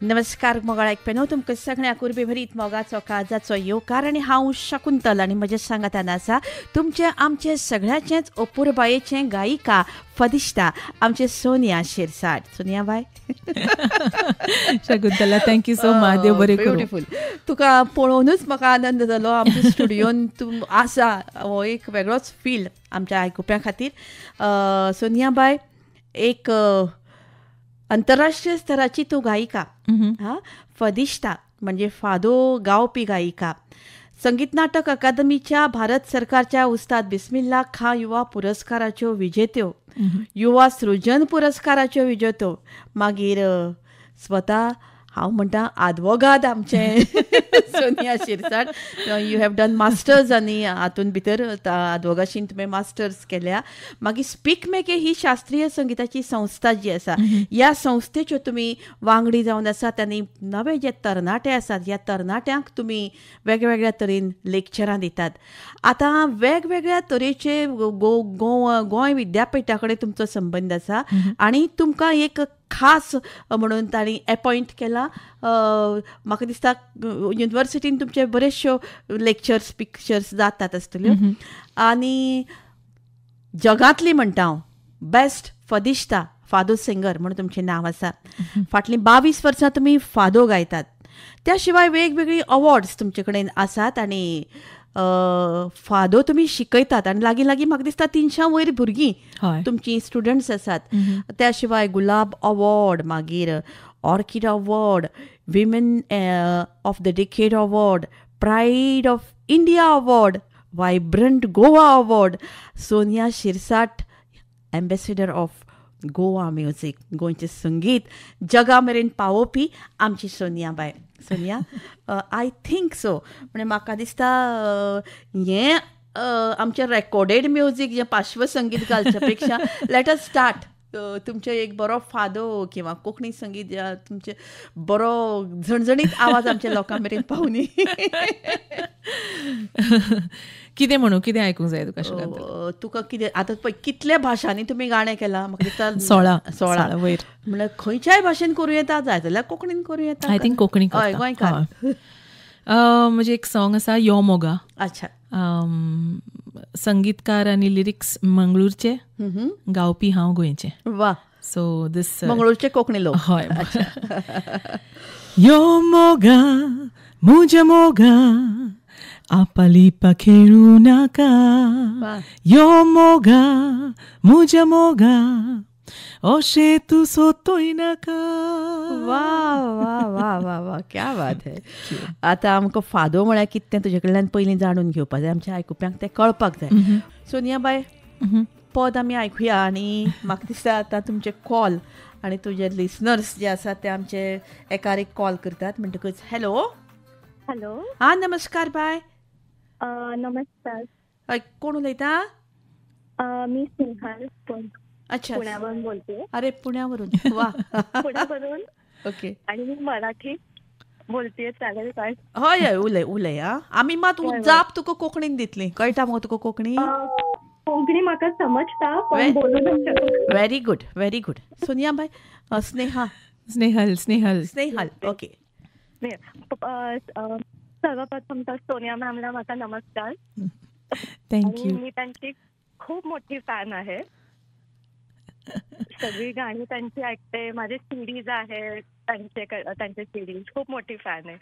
नमस्कार मोगाळ ऐकप्यानो, तुमकां सगळ्यांक उर्बे भरीत मोगाचो काळजाचो येवकार आनी हांव शकुंतल आनी म्हजे सांगातान आसा तुमचे आमचे सगळ्याचेंच अपुरबायेचें गायिका फदिश्ता आमचे सोनिया शिरसाट. सोनिया बाय. Shakuntala, thank you so much. देव बरें करूं. ब्युटिफूल. तुका पळोवनूच म्हाका आनंद जालो. आमच्या स्टुडियोन तूं आसा हो एक वेगळोच फील आमच्या आयकुप्यां खातीर. सोनिया बाय, एक आंतरराष्ट्रीय स्तराची तूं गायिका. फदिश्ता म्हणजे फादो गावपी गायिका. संगीत नाटक अकादमीच्या भारत सरकारच्या उस्ताद बिस्मिल्ला खां युवा पुरस्काराच्यो विजेत्यो, युवा सृजन पुरस्काराच्यो विजेत्यो, मागीर स्वता हांव म्हणटा आदवोगाद आमचे Sonia Shirsat. You have done masters आनी हातून भितर आदवोगाशीन तुवें मास्टर्स केल्या. मागीर स्पीक मेके ही शास्त्रीय संगीताची संस्था जी आसा, ह्या संस्थेच्यो तुमी वांगडी जावन आसात आनी नवे जे तरणाटे आसात ह्या तरणाट्यांक तुमी वेगवेगळ्या तरेन लेक्चरां दितात. आतां वेगवेगळ्या तरेचे गोंय विद्यापीठा कडेन तुमचो संबंद आसा आनी तुमकां एक खास म्हणून तांणी अपॉयंट केला. म्हाका दिसता युनिवर्सिटीन तुमचे बरेचश्यो लेक्चर्स पिक्चर्स जातात आसतल्यो आनी जगांतली म्हणटा हांव बेस्ट फदिश्ता फादो सिंगर म्हणून तुमचें नांव आसा. फाटलीं 22 वर्सां तुमी फादो गायतात. त्या शिवाय वेगवेगळी अवॉर्ड्स तुमचे कडेन आसात आनी फादो तुमी शिकयतात आनी लागीं लागीं म्हाका दिसता 300 वयर भुरगीं तुमची स्टुडंट्स आसात. त्या शिवाय गुलाब अवॉर्ड, मागीर orchid award, women of the decade award, pride of India award, vibrant Goa award, Sonia Shirsat ambassador of Goa music, गोंयचें संगीत जगा मेरेन पावोवपी आमची सोनिया बाय. सोनिया, आय थिंक सो म्हणजे म्हाका दिसता हें आमचें रेकॉर्डेड म्युजीक जें पार्श्वसंगीत घालच्या पेक्षा लेट अस स्टार्ट तुमचें एक बरो फादो किंवा कोंकणी संगीत तुमचे बरो झणझणीत आवाज आमच्या लोकां मेरेन पावनी. कितें म्हणू, कितें आयकूंक जाय तुका कितें आतां पळय कितल्या भाशांनी तुमी गाणें केलां. म्हाका दिसता 16 वयर. म्हणल्यार खंयच्याय भाशेन करूं येता, जाय जाल्यार कोंकणीन करूं येता. I think Konkani. हय, गोंयकार. म्हणजे एक सॉंग आसा यो मोगा. अच्छा. संगीतकार आनी लिरिक्स मंगळूरचे, गावपी हांव गोंयचे. वा. सो दिस मंगळूरचे कोंकणी लोक. हय. यो मोगा मुझ्या मोगा आपालिपा खेळू नाका, यो मोगा मुझ्या मोगा अशें तूं सोदूय नाका. वा वा वा वा वा, क्या बात है. आतां आमकां फादो म्हळ्यार कितें तें तुजे कडल्यान पयलीं जाणून घेवपाक जाय, आमच्या आयकुप्यांक तें कळपाक जाय. सोनिया बाय, पद आमी आयकुया आनी म्हाका दिसता आतां तुमचे कॉल आनी तुजे लिसनर्स जे आसात ते आमचे एकार एक कॉल करतात. म्हणटकच हॅलो. हॅलो. हां, नमस्कार बाय. नमस्कार. कोण उलयता? मी स्नेहल अच्छा, पुण्यावरून बोलते. अरे पुण्यावरून. वा. पुण्यावरून. ओके. आणि मी मराठी बोलते, चालेल काय? हय हय, उलय उलय. आमी मात जाप तुका कोंकणीन दितली. कळटा मगो तुका कोंकणी? कोंकणी म्हाका समजता पण बोलूंक शकता. Very good, very good. Sonia बाय. स्नेहल. ओके. सर्वप्रथम तर सोनिया मॅमला माझा नमस्कार. थँक्यू. मी त्यांची खूप मोठी फॅन आहे. सगळी गाणी त्यांची ऐकते, माझे सीडीज आहे त्यांचे सीडीज, खूप मोठी फॅन आहे.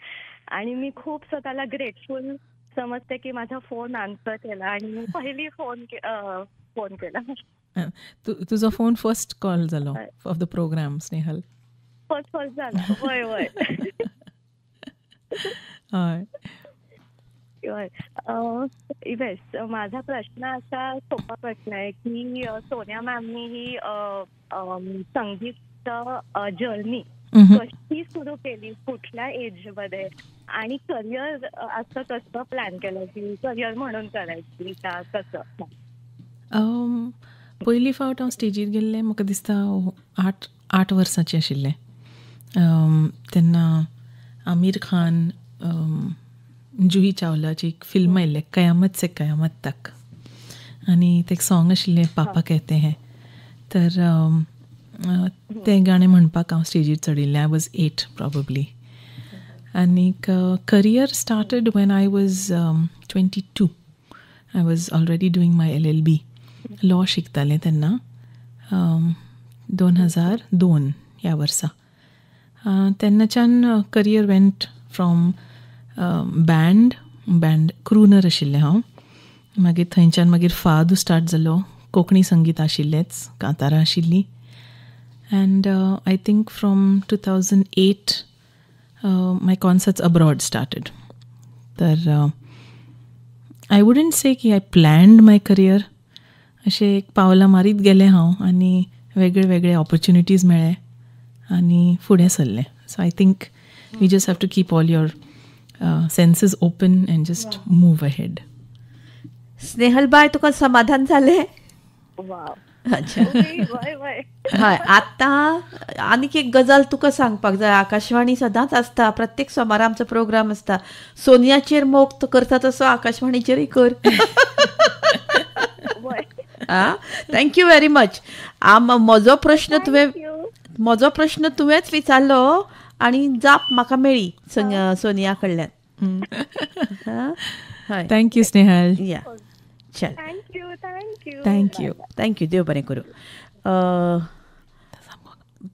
आणि मी खूप स्वतःला ग्रेटफुल समजते की माझा फोन आन्सर केला आणि मी पहिली फोन केला. तुझा फोन फर्स्ट कॉल जालो of the programme Snehal. First झाला. वय वय. येस. माझा प्रश्न असा सोपा प्रश्न आहे की सोनिया मॅमनी ही संगीत जर्नी कशी सुरू केली, कुठल्या एज मध्ये, आणि करिअर असं कसं प्लॅन केलं की करिअर म्हणून करायची का कसं? पयली फावट हांव स्टेजीर गेल्लें म्हाका दिसता 8 वर्सांचें आशिल्लें. तेन्ना आमीर खान, जुही चावलाची एक फिल्म आयिल्लें कयामत से कयामत तक, आनी तें एक सॉंग आशिल्लें पापा कहते हैं. तर तें गाणें म्हणपाक हांव स्टेजीर चडिल्लें. I was 8 probably. आनीक career started when I was 22. I was already doing my LLB. Law शिकतालें तेन्ना 2002 ह्या वर्सा. तेन्नाच्यान career went from band crooner आशिल्लें हांव. मागीर थंयच्यान मागीर फादू स्टार्ट जालो. कोंकणी संगीत आशिल्लेंच, कांतारां आशिल्लीं. End I think from 2008 my concerts abroad started. तर आय वुडंट से की आय प्लॅन्ड माय करियर. अशें एक पावलां मारीत गेलें हांव आनी वेगळे वेगळे ऑपॉर्च्युनिटीज मेळ्ळे आनी फुडें सरलें. So I think we just have to keep all your senses open and just move ahead. स्नेहलबाय, तुका समाधान जालें? वाव. अच्छा. वय हय, आतां आनीक एक गजाल तुका सांगपाक जाय. आकाशवाणी सदांच आसता, प्रत्येक सोमारा आमचो प्रोग्राम आसता. सोनियाचेर मोग करता तसो आकाशवाणीचेरय कर. Thank you very much. म्हजो प्रश्न तुवेंच विचारलो आनी जाप म्हाका मेळ्ळी सोनिया कडल्यान. थँक्यू स्नेहल. या, चल. थँक्यू. थँक्यू. देव बरें करूं.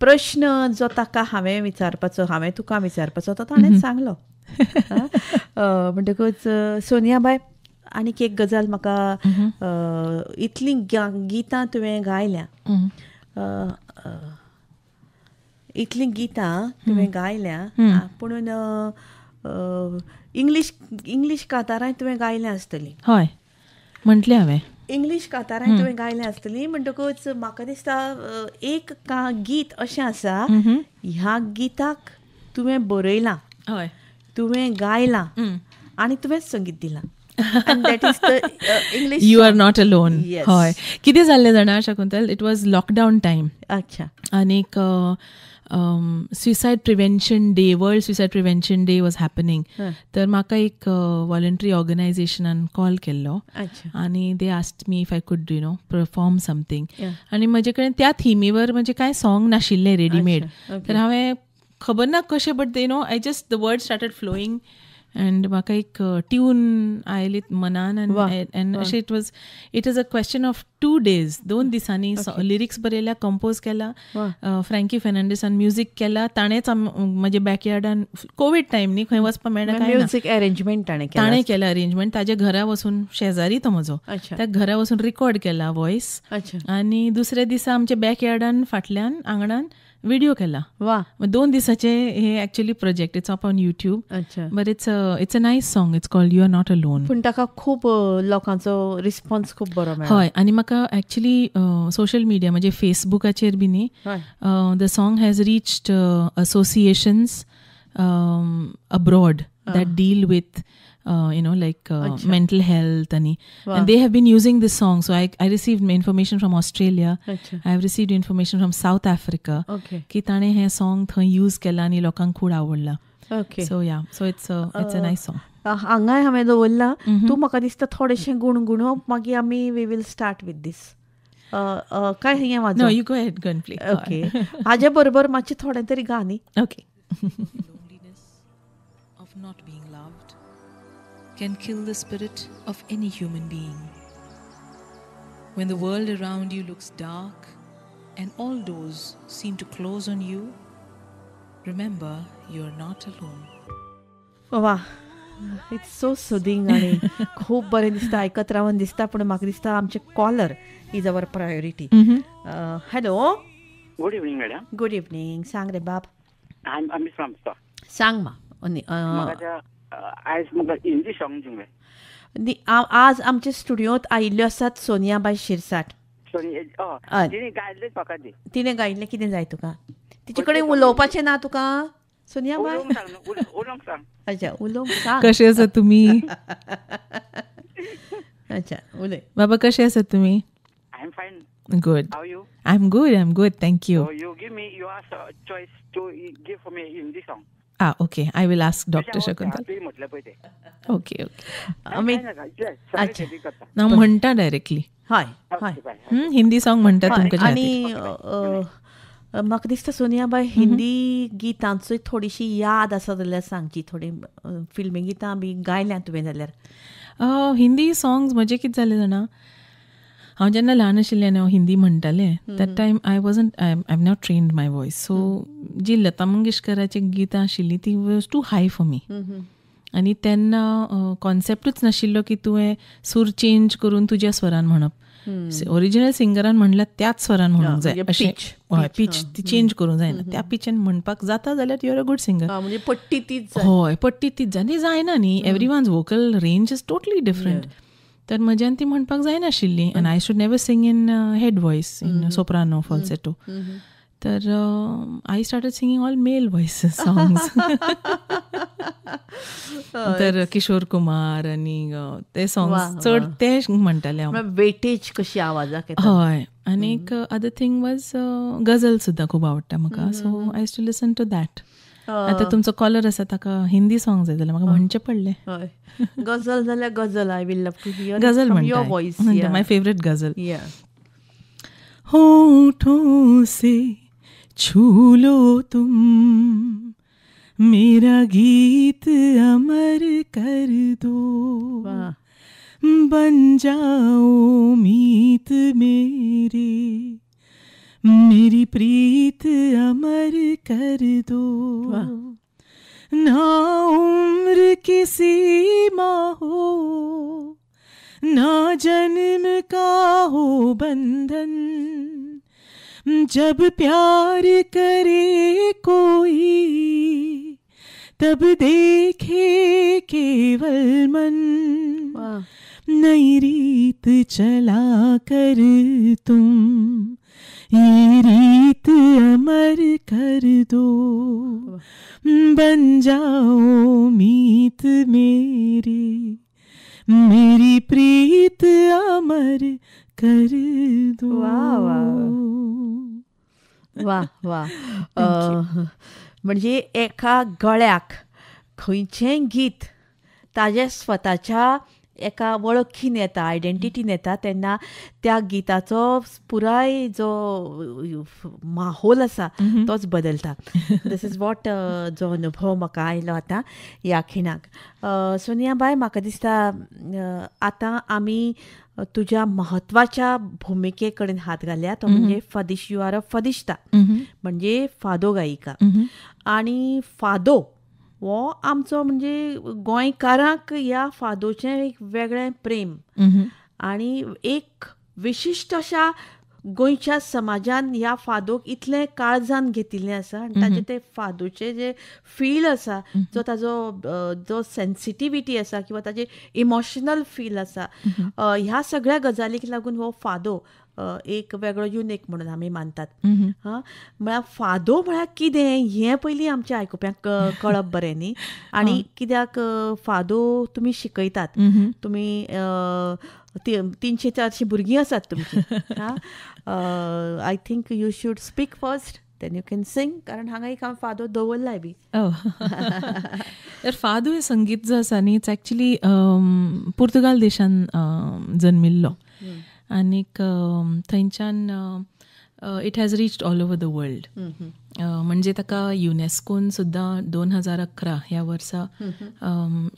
प्रश्न जो ताका हांवें तुका विचारपाचो तो ताणें सांगलो. म्हणटकूच सोनियाबाय, आनीक एक गजाल म्हाका, इतलीं गितां तुवें गायल्या, पुणून इंग्लीश कांतारांय तुवें गायल्या आसतलीं. हय, म्हटलें हांवें. इंग्लीश कांतारांय तुवें गायल्या आसतलीं. म्हणटकूच म्हाका दिसता एक गीत अशें आसा, ह्या गिताक तुवें बरयलां, हय, तुवें गायलां आनी तुवेंच संगीत दिलां. And that is the English You song. are not alone. Yes. हय. कितें जाल्लें जाणा शकुंतल, इट वॉज लॉकडावन टायम. अच्छा. आनीक suicide prevention day, world suicide prevention day was happening. तर म्हाका एक वॉलंटरी ऑर्गनायझेशनान कॉल केल्लो आनी they asked me if I could perform something. आनी म्हजे कडेन त्या थिमीवर म्हणजे कांय सॉंग नाशिल्लें रेडीमेड. तर हांवें खबर ना कशें, but I just the word started flowing end म्हाका एक ट्यून आयली मनान. एंड अशें it is a question of 2 days, 2 दिसांनी लिरिक्स बरयल्या, कंपोज केला, फ्रँकी फेर्नांडीसान म्युजीक केला. ताणेंच म्हजे बॅकयार्डान, कोवीड टायम न्ही, खंय वचपाक मेळना, म्युजीक अरेंजमेंट ताणें केलें अरेंजमेंट. ताज्या घरा वचून, शेजारी तो म्हजो, त्या घरा वचून रिकॉर्ड केला वॉयस. आनी दुसऱ्या दिसा आमच्या बॅकयार्डान फाटल्यान आंगणान व्हिडिओ केला. वा. 2 दिसाचे हे actually project. It's up on YouTube. But it's a nice song. It's called you are not alone. पूण ताका खूब लोकांचो रिस्पॉन्स खूब बरो मेळ्ळो. हय. आनी म्हाका एक्चुअली सोशल मिडिया म्हणजे फेसबुकाचेर बी न्ही, the song has reached associations abroad that deal with like mental health and they have been using this song. So I received information from Australia. I have received information from South Africa. की ताणे हे song थंय use केला आनी लोकांक खूब आवडला. So yeah, so it's a nice song. हांगाय हांवें दवरला. तूं म्हाका दिसता थोडेशें गुणगुणोवप, मागीर आमी वी विल स्टार्ट विथ दीस. काय हें वाजो? No, you go ahead, go and play. Okay. हाजे बरोबर मातशें थोडें तरी गा न्ही. Okay. Loneliness of not being loved can kill the spirit of any human being. When the world around you looks dark and all doors seem to close on you, remember you're not alone. वाह, it's so soothing आनी खूब बरें दिसता, आयकत रावन दिसता. पूण म्हाका दिसता आमचे caller is our priority. Hello. Good evening madam. Good evening. सांग रे बाब. आमी फ्रॉम सांग मा. आयज म्हाका हिंदी सॉंग जिंगले. आज आमच्या स्टुडियोंत आयिल्ल्यो आसात सोनियाबाई शिरसाट. तिणें गायिल्लें. कितें जाय तुका? तिचे कडेन उलोवपाचें ना तुका सोनियाबाई? अच्छा, उलोवंक सांग. कशें आसा तुमी? अच्छा, उलय बाबा. कशें आसा तुमी? आय एम फायन. Good. How are you? I'm good. Thank you. So you give me your choice to give for me a Hindi song. Okay. I will ask Dr. Shakuntal. Okay. ना म्हणटा डायरेक्टली. हय. Hindi song म्हणटा तुमकां. आनी म्हाका दिसता सोनियाबाई हिंदी गितांचो थोडीशी याद आसा जाल्यार सांगची, थोडी फिल्मी गितां बी गायल्या तुवें जाल्यार. हिंदी सॉंग्स म्हणजे कितें जालें जाणा, हांव जेन्ना ल्हान आशिल्लें आनी हांव हिंदी म्हणटालें that time I have not trained my voice. So जी लता मंगेशकराची गितां आशिल्ली ती was too high for me. आनी तेन्ना कॉन्सेप्टूच नाशिल्लो की तुवें सूर चेंज करून तुज्या स्वरान म्हणप. ओरिजिनल सिंगरान म्हणल्यार त्याच स्वरान म्हणूंक जाय अशें. हय, पीच ती चेंज करूंक जायना. त्या पिचान म्हणपाक जाता जाल्यार you are a good singer. म्हणजे पट्टी तीच. हय, पट्टी तीच जाय. ती जायना न्ही, everyone's vocal range is totally different. तर म्हज्यान ती म्हणपाक जायनाशिल्ली. And I should never sing in head voice, in soprano, falsetto. तर I started singing all male voices songs. तर किशोर कुमार आनी ते सॉंग्स चड ते म्हणटाले हांव. वेटेज कशी आवाजाक. हय. आनीक अदर थिंग वॉज गझल सुद्दां खूब आवडटा म्हाका. So I too listen to that. आतां तुमचो कॉलर आसा ताका हिंदी सॉंग जाय जाल्यार म्हाका म्हणचें पडलें. हय, गझल जाल्यार ghazal. I will love to hear ghazal from your voice. My favourite ghazal. होठों से छू लो तुम, मेरा गीत अमर कर दो, बन जाओ मीत मेरे, मेरी प्रीत अमर कर दो. ना उम्र की सीमा हो, ना जन्म का हो बंधन, जब प्यार करे कोई तब देखे केवल मन. नई रीत चला कर तुम, ये रीत अमर कर दो, बन जाओ मीत मेरे, मेरी प्रीत अमर कर दो. वा वा. म्हणजे एका गळ्याक खंयचेंय गीत ताज्या स्वताच्या एका वळखीन येता, आयडेंटिटीन येता, तेन्ना त्या गिताचो पुराय जो माहोल आसा तोच बदलता. दिस इज वॉट जो अनुभव म्हाका आयलो आतां ह्या खिणाक. सोनियाबाई, म्हाका दिसता आतां आमी तुज्या म्हत्वाच्या भुमिके कडेन हात घालया. तो म्हणजे फदिश. यू आर अ फदिश्ता, म्हणजे फादो गायिका. आनी फादो हो आमचो म्हणजे गोंयकारांक ह्या फादोचें एक वेगळें प्रेम आनी एक विशिश्ट अशा गोंयच्या समाजान ह्या फादोक इतलें काळजान घेतिल्लें आसा. आनी ताजे ते फादोचे जे फील आसा, जो ताजो जो सेन्सिटिविटी आसा किंवा ताजे इमोशनल फील आसा, ह्या सगळ्या गजालीक लागून हो फादो एक वेगळो युनिक म्हणून आमी मानतात. म्हळ्यार फादो म्हळ्यार कितें हें पयलीं आमच्या आयकुप्यांक कळप बरें न्ही. आनी कित्याक फादो तुमी शिकयतात, तुमी 300-400 भुरगीं आसात तुमची. I think you should speak first, then you can sing, कारण हांगा एक हांव फादो दवरलाय बी. तर फादो हे संगीत जो आसा न्ही, इट्स एक्चुली पुर्तुगाल देशान जल्मिल्लो. आनीक थंयच्यान it has reached all over the world. म्हणजे ताका युनेस्कोन सुद्दां 2011 ह्या वर्सा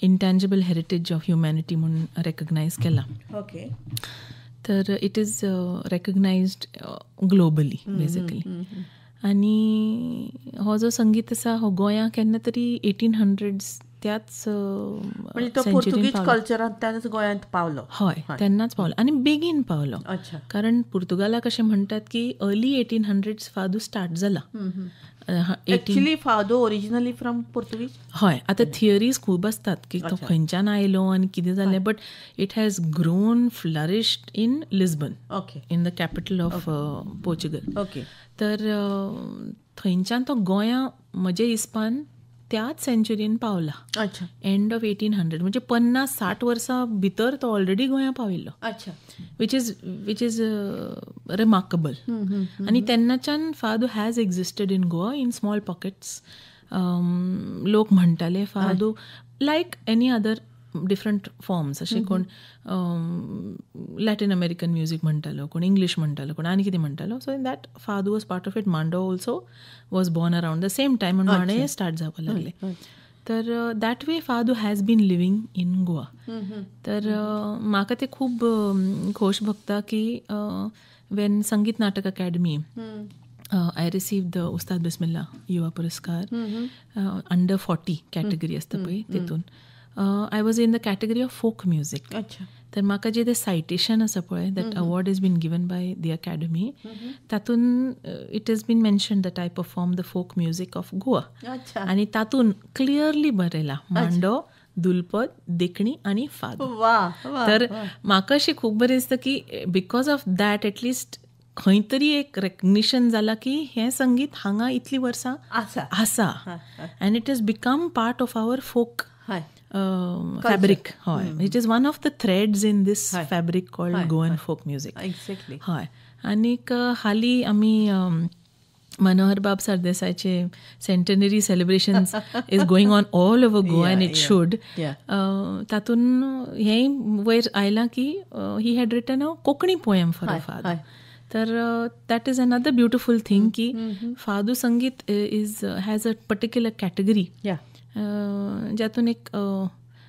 इंटँजिबल हेरिटेज ऑफ ह्युमॅनिटी म्हणून रेकग्नायज केला. ओके. तर इट इज रेकग्नायज्ड ग्लोबली बेसिकली. आनी हो जो संगीत आसा हो गोंयांत केन्ना तरी 1800s त्याच पोर्तुगीज कल्चरांतल्यानच गोंयांत पावलो. हय, तेन्नाच पावलो आनी बेगीन पावलो. कारण पुर्तुगालाक अशें म्हणटात की अर्ली 1800s फादो स्टार्ट जाला. एक्चुअली फादो ओरिजिनली फ्रॉम पोर्तुगीज. हय, आतां थियरीज खूब आसतात की तो खंयच्यान आयलो आनी कितें जालें, but it has grown flourished in Lisbon, in the capital of Portugal. तर थंयच्यान तो गोंयां म्हजे हिसपान त्याच सेंच्युरीन पावला. एंड ऑफ 1800, म्हणजे 50-60 वर्सां भितर तो ऑलरेडी गोंयां पाविल्लो. Which is remarkable. आनी तेन्नाच्यान fado has existed in Goa in small pockets. लोक म्हणटाले fado like any other different forms अशें कोण लॅटीन अमेरिकन म्युजीक म्हणटालो, कोण इंग्लीश म्हणटालो, कोण आनी कितें म्हणटालो. So in that fado was part of it. Mando also was born around the same time म्हणून मांडे स्टार्ट जावपाक लागले. तर that way fado has been living in Goa. तर म्हाका ते खूब खोश भोगता की वेन संगीत नाटक अकॅडमी I received the उस्ताद बिस्मिल्ला युवा पुरस्कार अंडर 40 कॅटेगरी असता पळय तितून. I was in the category of folk music. तर म्हाका जे ते सायटेशन आसा पळय, that award is been given by the academy, तातून it is been mention that I perform the folk music of Goa. आनी तातून क्लियरली बरयला मांडो, दुलपद, देखणी आनी फादो. तर म्हाका अशें खूब बरें दिसता की बिकॉज ऑफ दॅट एटलिस्ट खंय तरी एक रेकग्निशन जाला की हें संगीत हांगा इतलीं वर्सां आसा and it is become part of our folk fabric. हय, it is one of the threads in this fabric called Goan folk music. हय. आनीक हालीं आमी मनोहर बाब सरदेसायचे centenary celebrations is going on all over Goa and it should. तातून हेंय वयर आयलां की he had written a Konkani poem for a father. तर that is another beautiful thing की फादू संगीत हॅज अ पर्टिक्युलर कॅटेगरी ज्यातून एक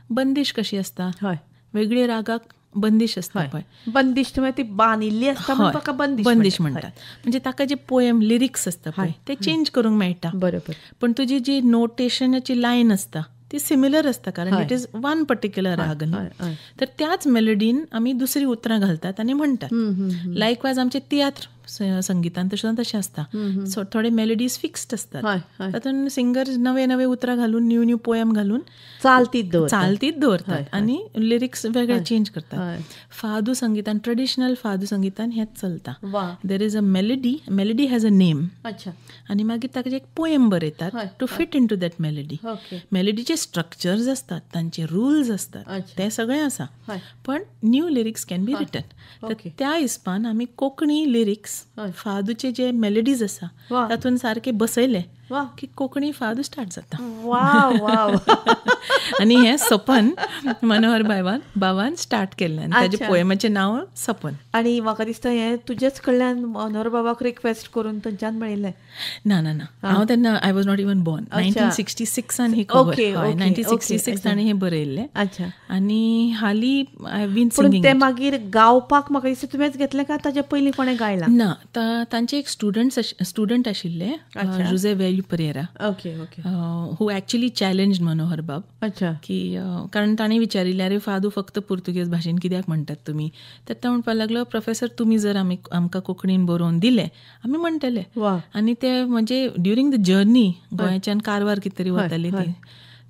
बंदिश कशी असता, वेगळे रागाक बंदिश असता पळय. बंदिश ती बांदिल्ली असता, बंदिश म्हणटात. म्हणजे ताका जे पोयम लिरिक्स असता पळय ते चेंज करूंक मेळटा. बरोबर. पण तुजी जी नोटेशनाची लायन असता ती सिमिलर असता, कारण इट इज वन पर्टिक्युलर राग न्ही. तर त्याच मेलोडीन आमी दुसरी उतरां घालतात आनी म्हणटात. लायकवायज आमचे तियात्र संगीतान तशें आसता. सो थोडे मेलोडीज फिक्स्ड असतात, तातून सिंगर नवे नवे उतरां घालून न्यू पोयम घालून चालतीत दवरतात आनी लिरिक्स वेगळे चेंज करतात. फादू संगीतान, ट्रेडिशनल फादू संगीतान हेंच चलता. There is a melody has a name आनी मागीर ताका एक पोयम बरयतात to fit into that melody. मेलोडीचे स्ट्रक्चर्स असतात, तांचे रुल्स असतात, ते सगळें आसा, पण new lyrics can be written. तर त्या हिसपान आमी कोंकणी लिरिक्स फादूचे जे मेलोडीज आसा तातून सारखे बसयले की कोंकणी फादू स्टार्ट जाता. आनी हें सपन मनोहर बाबान स्टार्ट केल्लें आनी ताजे पोयमाचें नांव सपन. आनी म्हाका दिसता हें तुजेच कडल्यान मनोहर बाबाक रिक्वेस्ट करून थंयच्यान मेळिल्लें? ना, हांव तेन्ना I was not even born. 1966 ही खबर. 1966 ताणें हें बरयल्लें. आनी हालीं आय हॅव बीन सिंगींग. तें मागीर गावपाक म्हाका दिसता तुवेंच घेतलें काय ताचे पयलीं कोणें गायलां? ना, तांचे एक स्टुडंट आशिल्ले, जुझे वेल्यू परेरा, हू एक्चुअली चॅलेंज्ड मनोहर बाब. की कारण ताणें विचारिल्लें, अरे फादू फक्त पुर्तुगेज भाशेन कित्याक म्हणटात तुमी? तर तो म्हणपाक लागलो, प्रोफेसर तुमी जर आमकां कोंकणीन बरोवन दिलें आमी म्हणटले. आनी ते म्हणजे ड्युरींग द जर्नी गोंयाच्यान कारवार कितें तरी वताली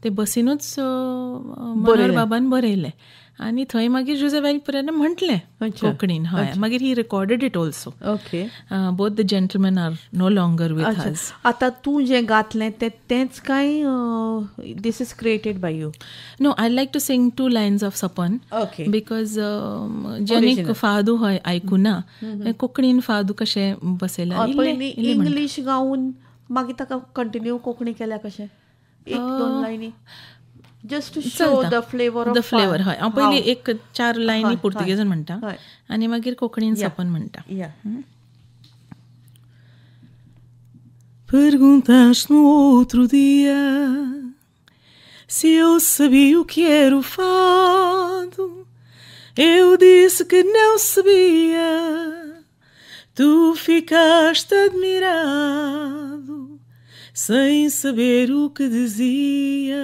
ते बसीनूच मनोहर बाबान बरयलें आनी थंय मागीर जुझे वेल्यू परेरान म्हटलें कोंकणीन. हय, मागीर he recorded it also. Both the gentleman are no longer with us. आतां तूं जें घातलें तेंच काय this is created by you? No, I like to sing 2 lines of सपन बिकॉज जेनी फादू हय आयकुना कोंकणीन फादू कशें बसयलां. इंग्लीश गावन मागीर ताका कंटिन्यू कोंकणी केल्या कशें? 1-2 लायनी just to show the flavor of flavor. हय, हांव पयलीं एक 4 लायनी पुर्तुगेजान म्हणटा आनी मागीर कोंकणीन सपन म्हणटा. Perguntaste no outro dia se eu sabia o que era o fado. Eu disse que não sabia. Tu ficaste admirado sem saber o que dizia.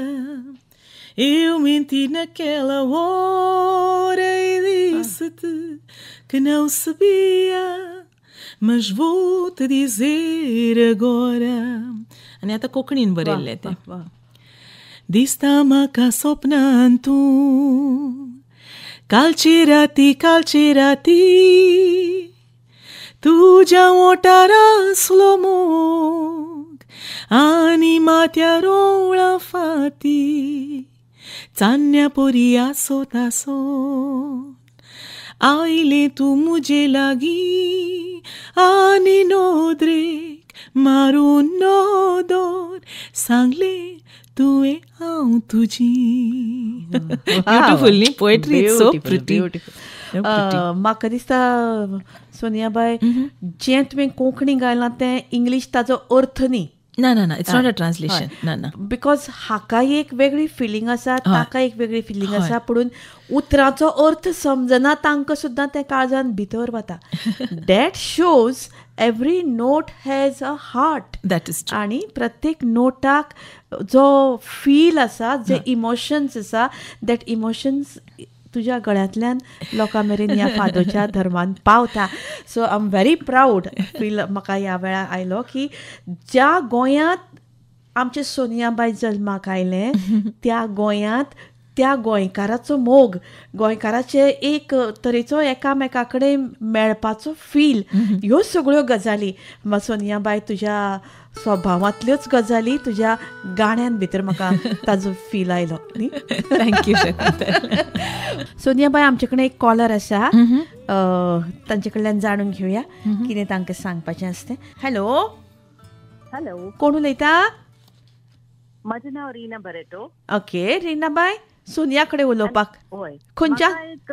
Eu menti naquela hora e disse-te que não sabia, mas vou te dizer agora. आणि आता कोंकणीन बरयल्लें तें. Diz-te-me cá sopnanto, calcerati, tudzia otara slomog, animatia rola fati, Tania poria sotason, aile tu muje lagi, ani nodrek, मारून no दोर सांगले तुवें हांव तुजी. ब्युटिफूल न्ही पोएट्री, सो प्रिटी. म्हाका दिसता सोनियाबाई, जें तुवें कोंकणी गायलां तें इंग्लीश ताचो अर्थ न्ही. ना ना ना, इट्स नॉट अ ट्रान्सलेशन. ना ना, बिकॉज हाकाय एक वेगळी फिलींग आसा, ताका एक वेगळी फिलींग आसा, पूण उतराचो अर्थ समजना तांकां सुद्दां त्या काळजान भितर वता. That shows every note has a heart. That is true. आणि प्रत्येक नोटाक जो फील आसा, जे इमोशन्स आसा, दॅट इमोशन्स तुज्या गळ्यांतल्यान लोकां मेरेन ह्या फादोच्या धर्मान पावता. So I am very proud feel म्हाका ह्या वेळार आयलो की ज्या गोंयांत आमचे सोनियाबाई जल्माक आयले, त्या गोंयांत त्या गोंयकाराचो मोग, गोंयकाराचे एक तरेचो एकामेका कडेन मेळपाचो फील, ह्यो सगळ्यो गजाली सोनियाबाई तुज्या स्वभावांतल्योच गजाली तुज्या गाण्यान भितर म्हाका ताजो फील आयलो न्ही. थँक्यू. सोनियाबाई, आमचे कडेन एक कॉलर आसा, तांचे कडल्यान जाणून घेवया कितें तांकां सांगपाचें आसतें. हॅलो. हॅलो, कोण उलयता? माझे नाव रीना बरेटो. ओके रिनाबाई, सोनिया कडेन उलोवपाक. हय, खंयच्या एक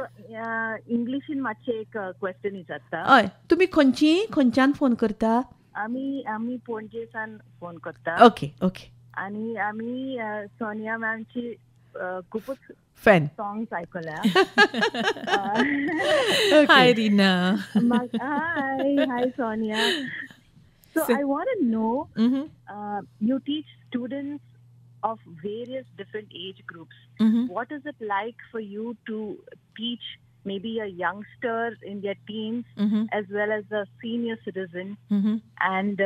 इंग्लिशीन मातशें एक क्वेश्चन विचारता. हय, तुमी खंयच्यान फोन करता? आमी पणजेसान फोन करता. Okay okay. आणि आमी सोनिया मॅमची खूपच फॅन सॉंग्स आयकल्या. Hi Reena. Hi Sonia. So I want to know, you teach students of various different age groups. What is it like for you to teach maybe a youngster in their teens as well as a senior citizen, and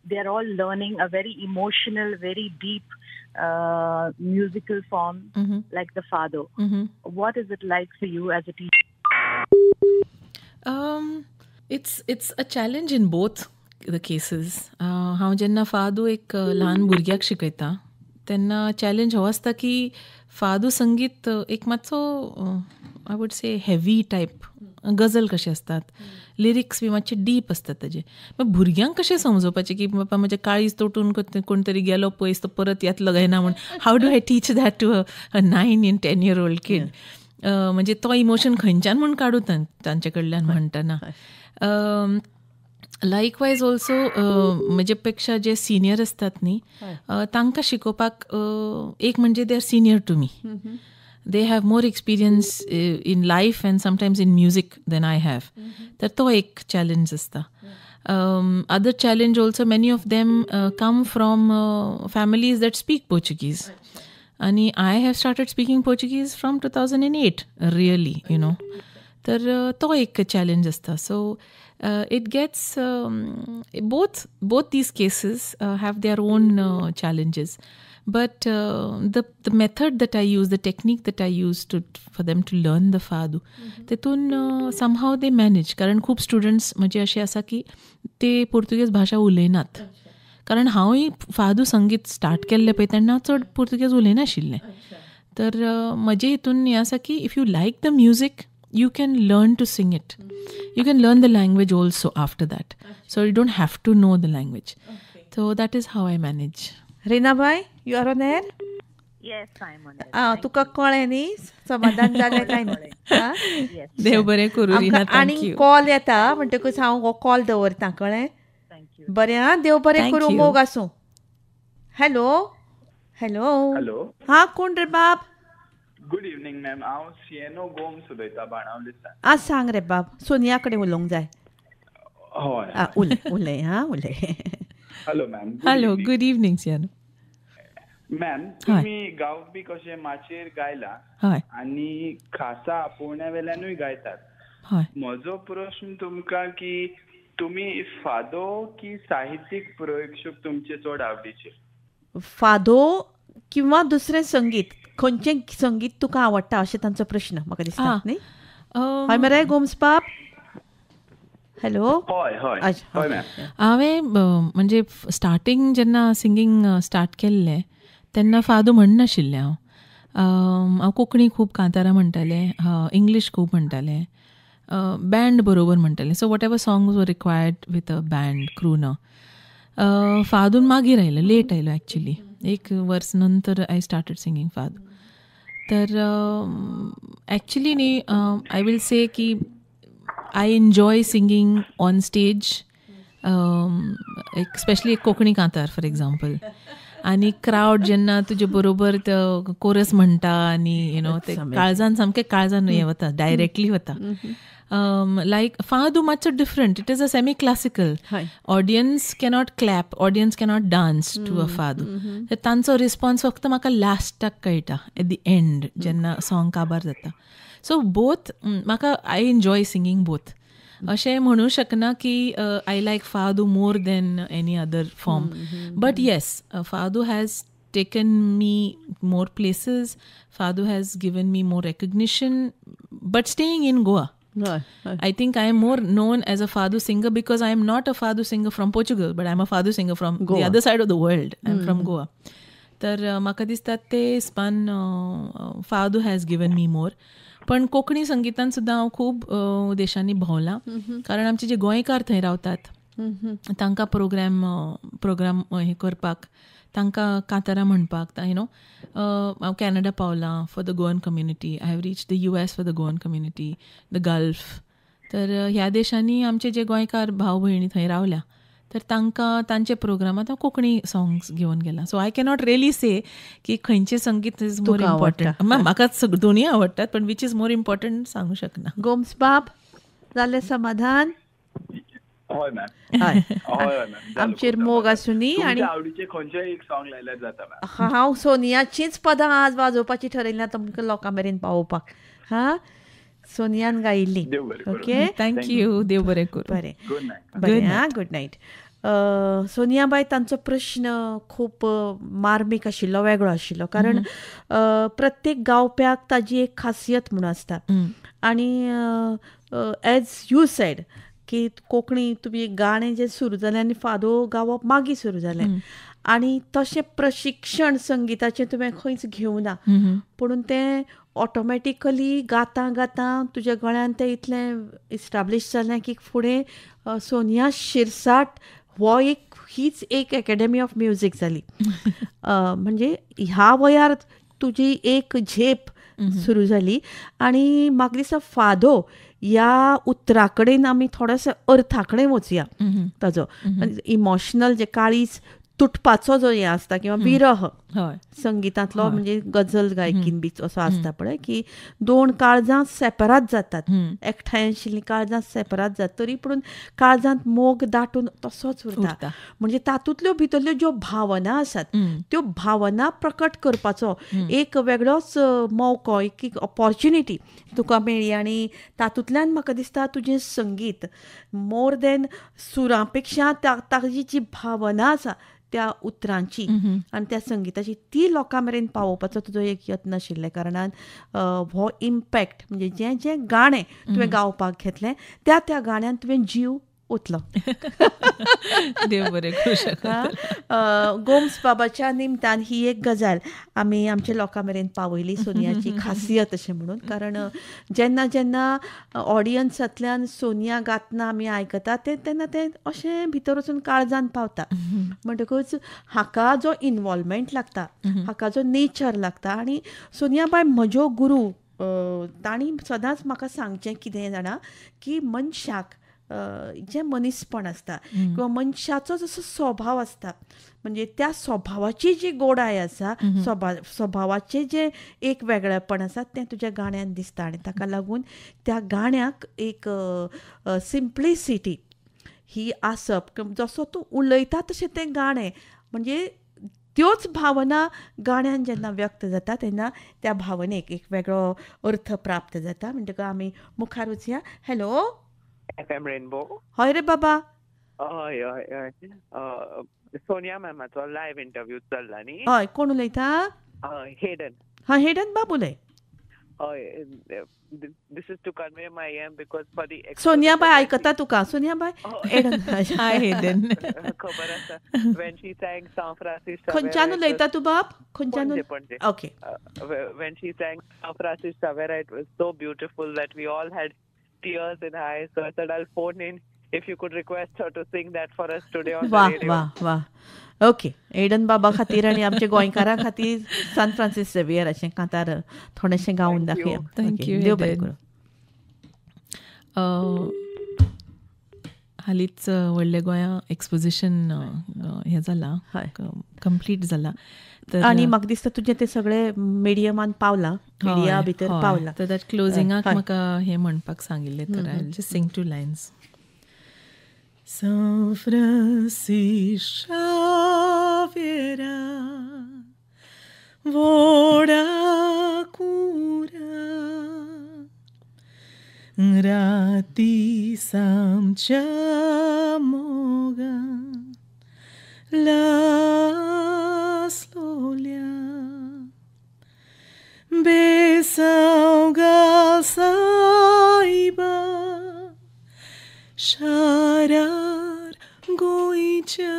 they're all learning a very emotional, very deep musical form like the Fado. What is it like for you as a teacher? It's a challenge in both the cases. हांव जेन्ना फादू एक ल्हान भुरग्याक शिकयता तेन्ना challenge हो आसता की फादू संगीत एक मातसो I would say heavy type, गजल कशें आसतात, लिरिक्स बी मातशे डीप आसतात ताजे. मागीर भुरग्यांक कशें समजोवपाचें की बाबा म्हजें काळीज तोटून कोण तरी गेलो पयस तो परत येतलो काय ना म्हण. How do I teach that to a 9 and 10 year old kid? म्हणजे तो इमोशन खंयच्यान म्हूण काडू तांचे कडल्यान म्हणटना. लायकवायज ऑल्सो म्हजे पेक्षा जे सिनियर असतात न्ही तांकां शिकोवपाक एक म्हणजे they are senior to me. They have more experience in life and sometimes in music than I have. तर तो एक चॅलेंज आसता. Other challenge also, many of them come from families that speak Portuguese, and I have started speaking Portuguese from 2008 really, you know. तर तो एक challenge आसता. So it gets both these cases have their own challenges, but the method that I use, the technique that I use for them to learn the fado, tetun somehow they manage. कारण खूप students म्हणजे असे आसा की ते पोर्तुगेज भाशा उलयनात. कारण हांवूय फादू संगीत स्टार्ट केल्लें पळय तेन्ना चड पोर्तुगेज उलयनाशिल्लें. तर म्हजे हितून हें आसा की if you like the music, you can learn to sing it. You can learn the language also after that. So you don't have to know the language. So that is how I manage. Reena bhai, you are on air? Yes, I'm on air. तुका कळ्ळें न्ही, समाधान जालें काय न्ही? देव बरें करूं रिना. आनी call येता म्हणटकूच हांव हो कॉल दवरतां, कळ्ळें? बरें हा, देव बरें करूं, मोग आसूं. Hello hello hello. हा, कोण रे बाब? गुड इवनिंग मॅम, हांव सिएनो गोम्स उलयतां बाणावलीसान. आज सांग रे बाब, सोनिया कडेन उलोवंक जाय. हय, उलय हा उलय. Hello ma'am. Hello, good evening सिएनो. मॅम, तुम्ही गावपी कशें माचयेर गायला आनी खासा आपोवण्या वेल्यानूय गायतात. म्हजो प्रश्न तुमकां की तुमी फादो की साहित्यीक प्रयोगशूक तुमचे चड आवडीचे? फादो किंवा दुसरें संगीत, खंयचें संगीत तुका आवडटा अशें तांचो प्रश्न म्हाका दिसता न्ही. हय मरे गोम्स बाब. हॅलो. हय हय हय मॅम. हांवें म्हणजे स्टार्टींग जेन्ना सिंगींग स्टार्ट केल्लें तेन्ना फादो म्हणनाशिल्लें हांव कोंकणी खूब कांतारां म्हणटालें, इंग्लीश खूब म्हणटालें, बँड बरोबर म्हणटालें. So whatever songs were required with a band, crooner. फादून मागीर आयलो, लेट आयलो ॲक्च्युली. 1 वर्स नंतर आय स्टार्टेड सिंगींग फादू. तर ॲक्च्युली न्ही आय विल से की I enjoy singing on stage, specially एक कोंकणी कांतार फॉर एग्जाम्पल, आनी क्रावड जेन्ना तुजे बरोबर तो कोरस म्हणटा आनी ते काळजान सामकें काळजान हें वता, डायरेक्टली वता. लायक फादू मातसो different, it is a semi classical. Audience cannot clap, audience cannot dance to a fado. तर तांचो रिस्पॉन्स फक्त म्हाका लास्टाक कळटा, एट दी एंड जेन्ना सॉंग काबार जाता. सो बोथ म्हाका, आय एन्जॉय सिंगींग बोथ. अशें म्हणू शकना की I like fado more than any other form. But yes, fado has taken me more places. Fado has given me more recognition, but staying in Goa. I think I am more known as a Fado singer because I am not a Fado singer from Portugal, but I am a Fado singer from Goa. The other side of the world. I am from Goa. तर म्हाका दिसता ते हिसपान Fado has given me more. पण कोंकणी संगीतान सुद्दां हांव खूब देशांनी भोंवलां, कारण आमचे जे गोंयकार थंय रावतात तांकां प्रोग्राम हें करपाक, तांकां कांतारां म्हणपाक, हांव कॅनडा पावलां for the Goan community. I have reach the US for the Goan community, the gulf. तर ह्या देशांनी आमचे जे गोंयकार भाव भयणी थंय रावल्या, तर तांकां तांचे प्रोग्रामांत हांव कोंकणी सॉंग्स घेवन गेलां. So I cannot really say की खंयचें संगीत इज मोर इम्पॉर्टंट. म्हाका दोनूय आवडटात, पण वीच इज मोर इम्पॉर्टंट सांगूं शकना. गोम्स बाब, जालें समाधान? हय मॅम, आमचेर मोग आसुनी. आनी आवडीचे खंयचेय एक सॉंग लायल्यार जाता मॅम. हांव सोनियाचींच पदां आज वाजोवपाची थारायल्यां तुमकां लोकां मेरेन पावोवपाक. सोनियान गायिल्ली. ओके, थँक्यू, देव बरें करूं. बरें गुड गुड नायट. सोनियाबाई, तांचो प्रश्न खूब मार्मीक आशिल्लो, वेगळो आशिल्लो, कारण प्रत्येक गावप्याक ताजी एक खासियत म्हणून आसता. आनी एज यू सेड की कोंकणी तुमी गाणें जें सुरू जालें आनी फादो गावप मागीर सुरू जालें, आनी तशें प्रशिक्षण संगिताचें तुवें खंयच घेवना, पूण तें ऑटोमॅटिकली गाता गाता तुज्या गळ्यान तें इतलें इस्टाब्लीश जालें की फुडें सोनिया शिरसाट हो हीच एक अकॅडमी ऑफ म्युझीक जाली. म्हणजे ह्या वयार तुजी एक झेप सुरू जाली. आनी म्हाका दिसता फादो ह्या उतरा कडेन आमी थोडोसो अर्था कडेन वचुया. ताजो इमोशनल जे काळीज तुटपाचो जो हें आसता, किंवा विरह संगितांतलो, म्हणजे गझल गायकीन बी असो आसता पळय, की दोन काळजां सेपराट जातात, एकठांय आशिल्लीं काळजां सेपराट जाता, तरी पूण काळजांत मोग दाटून तसोच उरता. म्हणजे तातूंतल्यो भितरल्यो ज्यो भावना आसात, त्यो भावना प्रकट करपाचो एक वेगळोच मौको, एक ऑपॉर्च्युनिटी तुका मेळ्ळी. आनी तातूंतल्यान म्हाका दिसता तुजें संगीत मोर देन सुरां पेक्षा ताजी जी भावना आसा त्या उतरांची आनी त्या संगिताची, ती लोकां मेरेन पावोवपाचो तुजो एक यत्न आशिल्ले कारणान हो इम्पॅक्ट, म्हणजे जें जें गाणें तुवें गावपाक घेतलें त्या गाण्यान तुवें जीव ओतलो. देव बरें करूं. गोम्स बाबाच्या निमतान ही एक गजाल आमी आमच्या लोकां मेरेन पावयली, सोनियाची खासियत अशें म्हणून. कारण जेन्ना जेन्ना ऑडियन्सांतल्यान सोनिया गातना आमी आयकता तेन्ना तें अशें भितर वचून काळजान पावता. म्हणटकूच हाका जो इनवॉल्वमेंट लागता, हाका जो नेचर लागता. आनी सोनियाबाई म्हज्यो गुरू, तांणी सदांच म्हाका सांगचें कितें जाणा, की मनशाक जें मनीसपण आसता किंवा मनशाचो जसो स्वभाव आसता, म्हणजे त्या स्वभावाची जी गोडाय आसा, स्वभावाचें जें एक वेगळेपण आसा, तें तुज्या गाण्यान दिसता. आनी ताका लागून त्या गाण्याक एक सिंप्लिसिटी ही आसप, जसो तूं उलयता तशें तें गाणें, म्हणजे त्योच भावना गाण्यान जेन्ना व्यक्त जाता तेन्ना त्या भावनेक एक वेगळो अर्थ प्राप्त जाता. म्हणटकच आमी मुखार वचया. Hello FM rainbow. हय रे बाबा. हय हय हय, सोनिया मॅमाचो लायव्ह इंटरव्यू चल्ला न्ही. हय, कोण उलयता? हेडन. हेडन बाब उलय. हय, this is to convey my because for the सोनियाबाई आयकता तुका. सोनियाबाई, हाय हेडन. खबर आसा, when she sang San Francisco. खंयच्यान उलयता तू बाब? खंयच्यान? Okay. When she sang San Francisco, it was so beautiful that we all had tears in eyes. So I said I'll phone in if you could request her to sing that for us today on वा the radio. वा वा okay Aiden बाबा खातीर आनी आमच्या गोंयकारां खातीर San Francis Xavier अशें कांतार थोडेशें गावन दाखया. थँक्यू. देव बरें करूं. हालींच व्हडलें गोंया एक्सपोजिशन हें जालां, कंप्लीट जालां. आनी म्हाका दिसता तुजें तें सगळें मिडियमान पावलां, मिडिया भितर पावलां. तर क्लोजिंगाक म्हाका हें म्हणपाक सांगिल्लें, तर I will just sing 2 lines. São Francisco Xaviera voda cura rati samcha moga las lolia besau gal saiba sharar goicha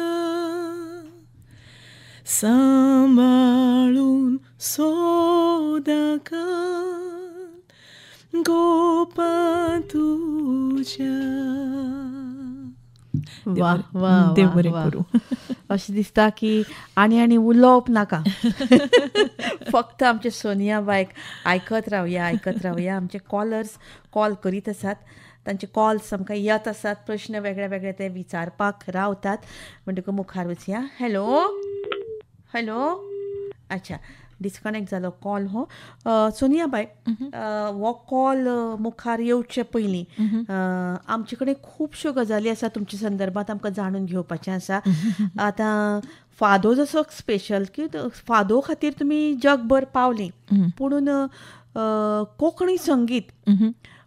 सांभाळून सोदाकाल गोपा तुझ्या. वा वा देव बरें करूं. अशें दिसता की आनी उलोवप नाका, फक्त आमचे सोनिया बायक आयकत रावया. आमचे कॉलर्स कॉल करीत आसात, तांचे कॉल्स आमकां येत आसात, प्रश्न वेगळे वेगळे ते विचारपाक रावतात. म्हणटकूच मुखार वचया. हॅलो अच्छा, डिस्कनेक्ट जालो कॉल. हो सोनिया बाय, हो कॉल मुखार येवचे पयलीं आमचे कडेन खुबश्यो गजाली आसा तुमच्या संदर्भात आमकां जाणून घेवपाचें आसा. आतां फादो जसो स्पेशल की फादो खातीर तुमी जगभर पावली, पुणून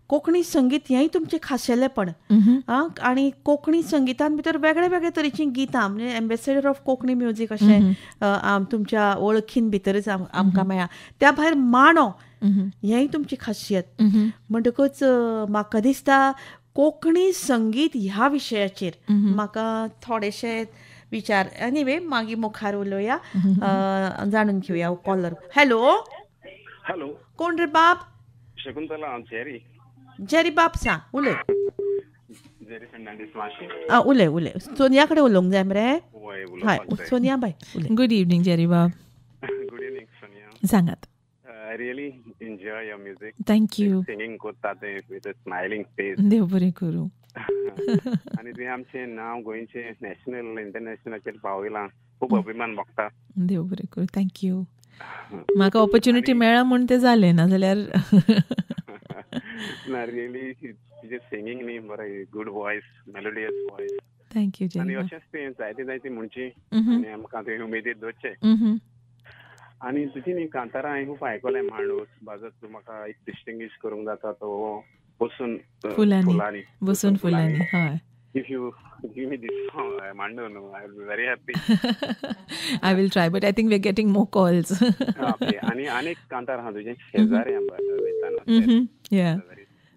कोंकणी संगीत हेंय तुमचें खाशेलेपण. आनी कोंकणी संगितान भितर वेगळे वेगळे तरेचीं गितां, म्हणजे एम्बेसेडर ऑफ कोंकणी म्युजीक अशें तुमच्या वळखीन भितरच आमकां मेळ्ळा. त्या भायर मांडो हेंय तुमची खासियत. म्हणटकूच म्हाका दिसता कोंकणी संगीत ह्या विशयाचेर म्हाका थोडेशे विचार. एनीवे मागीर मुखार उलोवया, जाणून घेवया. कॉलर. हॅलो कोण रे बाब? शकुंतला. जेरी बाब सांग, उलय. उलय सोनिया कडेन उलोवंक जाय मरे. हय सोनिया बाय उलय. गुड इवनिंग जेरी बाब. Good evening Sonia. सांगात. I really enjoy your music. Thank you. Singing कोत्ता ते with a smiling face. देव बरें करूं. आणि तुवें आमचें नांव गोंयचें नॅशनल इंटरनॅशनलाचेर पावयलां, खूब अभिमान भोगता. देव बरें करूं. थँक्यू. म्हाका ऑपॉर्च्युनिटी मेळ्ळा म्हूण तें जालें, ना जाल्यार ना रियली तुजें सिंगींग न्ही बरें good voice, melodious voice. Thank you आनी जेरी. अशेंच तें जायती म्हणची आनी आमकां तुवें उमेदीर दवरचें. आनी तुजी न्ही कांतारां हांवें खूब आयकलें, मांडूस बाजत तूं म्हाका एक डिस्टिंग्वीश करूंक जाता तो बसून फुलांनी. हय. If you give me this song, Mandu, I will be very happy. I will try, but I think we're getting more calls. Okay. आणि अनेक कांतार हा तुझे शेजारी वयताना. Yeah.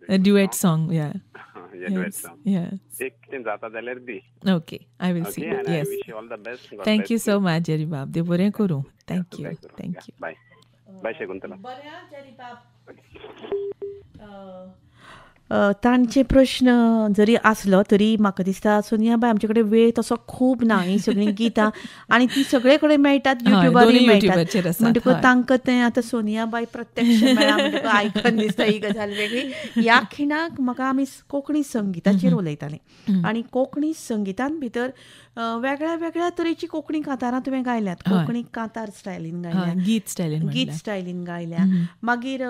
A duet song, yeah. Duet song. Yeah. एक तें जाता जाल्यार दी. Okay, I will see. And yes. I wish you all the best. Thank you so much, Jerry Bab. देव बरें करूं. Thank you. Bye. Bye, Shakuntala. बरें Jerry बाब. तांचे प्रश्न जरी आसलो तरी म्हाका दिसता सोनिया बाय आमचे कडेन वेळ तसो खूब ना. ही सगळीं गितां आनी ती सगळे कडेन मेळटात, युट्यूबारूय मेळटात. म्हणटकूच तांकां तें आतां सोनिया बाय प्रत्यक्ष मेळ्ळा म्हणटकूच आयकन दिसता ही गजाल वेगळी. ह्या खिणाक म्हाका आमी कोंकणी संगिताचेर उलयतालीं आनी कोंकणी संगितान भितर वेगळ्या वेगळ्या तरेची कोंकणी कांतारां तुवें गायल्यात. कोंकणी कांतार स्टायलीन गायल्या, गीत स्टायलीन गायल्या, मागीर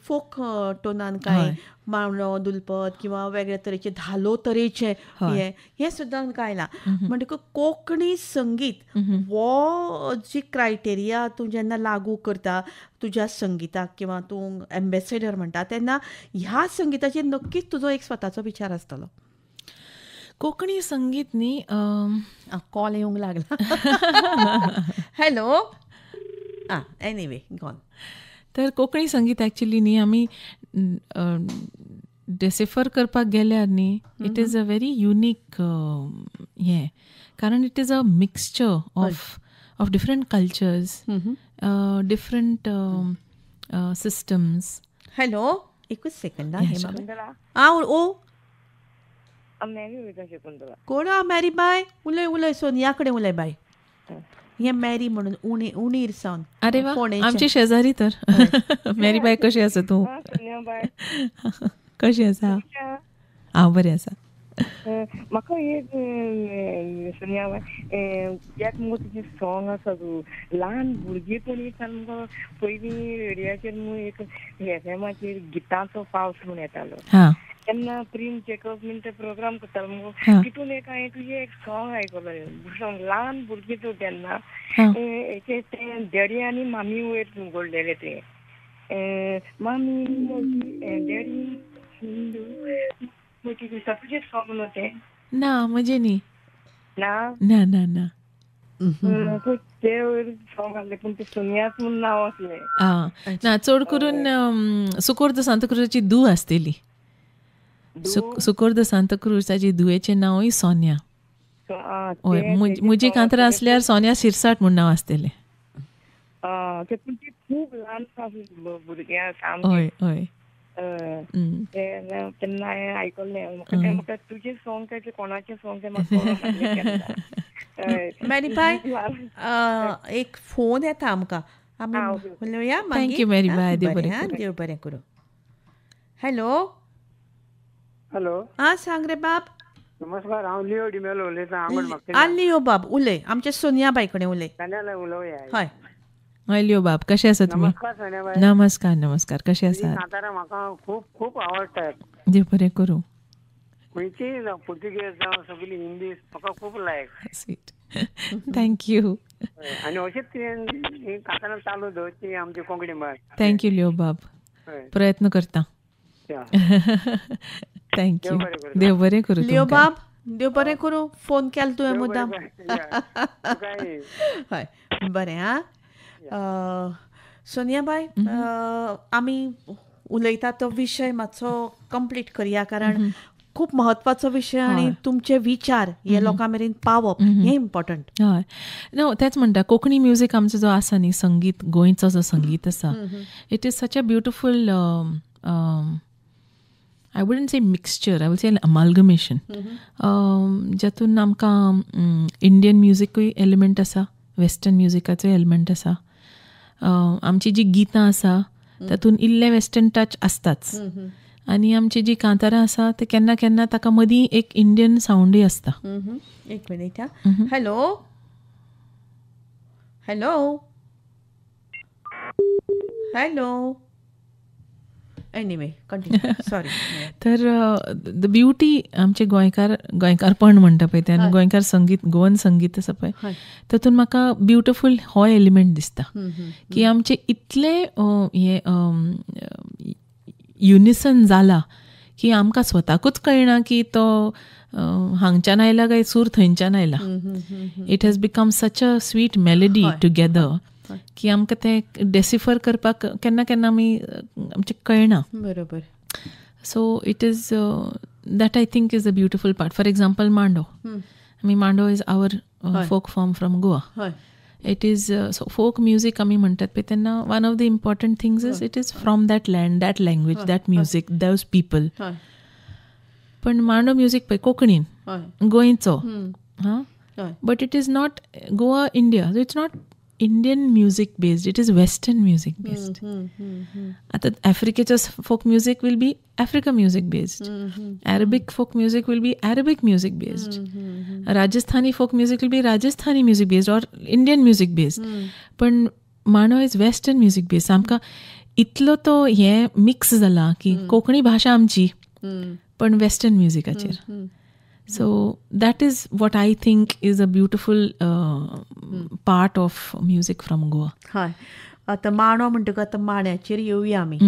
फोक टोनान काय मांडो दुलपद किंवा वेगळ्या तरेचे धालो तरेचे हे सुद्दां गायलां. म्हणटकूच कोंकणी संगीत हो जी क्रायटेरिया तूं जेन्ना लागू करता तुज्या संगिताक किंवा तूं एम्बेसेडर म्हणटा तेन्ना ह्या संगिताचेर नक्कीच तुजो एक स्वताचो विचार आसतलो. कोंकणी संगीत न्ही. कॉल येवंक लागला. हॅलो. Anyway gone. तर कोंकणी संगीत एक्चुली न्ही आमी डेसिफर करपाक गेल्यार न्ही it is a very unique हें, कारण it is a mixture of different cultures, different systems. Hello एकूच सेकंड. मॅरी उलयता शकुंतला. कोण मॅरी बाय? उलय सोनिया कडेन उलय बाय. हे मॅरी म्हणून उणीर सावन. अरे वा, आमची शेजारी तर. मॅरी बाय कशी आसा तूं? कशी आसा? हांव बरें आसा. म्हाका एक सोनिया बाय एक मुगो तुजें सॉंग आसा तूं ल्हान भुरगेपणीच्यान मुगो पयलीं रेडियाचेर मुगो एक एफएमाचेर गितांचो पावस म्हणून येतालो. तेन्ना प्रीम चेकअप बीन ते प्रोग्राम करतालो मुगो. तितून एक हांवें तुजें एक सॉंग आयकलो. ल्हान भुरगीं तूं तेन्ना ते डॅडी आनी मामी वयर घोडलेले ते मामी डॅडी तुजें सॉंग न्हू तें? ना म्हजें न्ही. ना ना ना ना ते सॉंग आसलें पूण ते सोनियाच म्हूण नांव आसलें. ना चड करून सुकोर्द सांताक्रूजाची धूव आसतली. सुकोर्द सांताक्रूजाची धुवेचें नांवूय सोनिया. हय, म्हजी कांतरां आसल्यार सोनिया शिरसाट म्हूण नांव आसतलें. खूब ल्हान भुरग्यां. हय हय. तेन्ना हांवें आयकल्लें. म्हाका तुजें सॉंग काय कोणाचें सॉंग तें म्हाका मॅरी बाय एक फोन येता आमकां. आमी उलोवया मागीर. थँक्यू मॅरी बाय. देव बरें करूं. हॅलो. सांग रे बाब. नमस्कार, हांव लिओ डिमेलो उलयतां. लिओ बाब उलय. आमच्या सोनिया बाय कडेन उलय. हय हय लिओ बाब, कशें आसा तुमी? नमस्कार नमस्कार. कशें आसा? कांतारां म्हाका खूब खूब आवडटात. देव बरें करूं. खंयचीय जावं पुर्तुगेज जावं सगळी हिंदी म्हाका खूब लायक. स्वीट. थँक्यू. आनी अशेंच कांतारां चालू दवरची आमची कोंकणी भास. थँक्यू लिओ बाब. प्रयत्न करता. थँक्यू. देव बरें करूं. लिओ बाब देव बरें करूं. फोन केलो तुवें मुद्दाम. हय बरें. सोनिया बाय, आमी उलयता तो विशय मातसो कंप्लीट करया, कारण खूब म्हत्वाचो विशय आनी तुमचे विचार हे लोकां मेरेन पावप हें इम्पॉर्टंट. हय नो तेंच म्हणटा, कोंकणी म्युजीक आमचो जो आसा न्ही, संगीत, गोंयचो जो संगीत आसा, it is such a beautiful I wouldn't say mixture, I would say an amalgamation. जातून आमकां इंडियन म्युजिकूय एलिमेंट आसा, वेस्टर्न म्युजिकाचो एलिमेंट आसा. आमची जी गितां आसा तातूंत इल्ले वेस्टर्न टच आसताच. आनी आमची जी कांतारां आसा ते केन्ना केन्ना ताका मदीं एक इंडियन सावंडूय आसता. एक minute. Hello hello hello. Anyway continue. Sorry. तर द ब्युटी आमचे गोंयकारपण म्हणटा पळय ते, आनी गोंयकार संगीत, गोवन संगीत आसा पळय, तातूंत म्हाका ब्युटिफूल हो एलिमेंट दिसता की आमचे इतले हे युनिसन जाला की आमकां स्वताकूच कळना की तो हांगच्यान आयला काय सूर थंयच्यान आयला. It has become such a sweet melody together की आमकां तें डेसिफर करपाक केन्ना केन्ना आमचें कळना. बरोबर. So it is that I think is a beautiful part. For example mando. Mando is our folk form from Goa. It is folk music आमी म्हणटात पळय तेन्ना one of the important things is it is from that land, that language, that music, those people. पण mando music पळय कोंकणीन गोंयचो, but it is not Goa India. So it's not Indian music based, it is Western music based. At Africa's folk music will be Africa music based. Arabic folk music will be Arabic music based. Rajasthani folk music will be Rajasthani music based or Indian music based. But Mano is Western music based. आमकां इतलो तो हे mix जाला की कोंकणी भाशा आमची पण western म्युजिकाचेर. So that is what I think is a beautiful part of music from Goa. हय. आतां मांडो म्हणटकच आतां मांड्याचेर येवया आमी.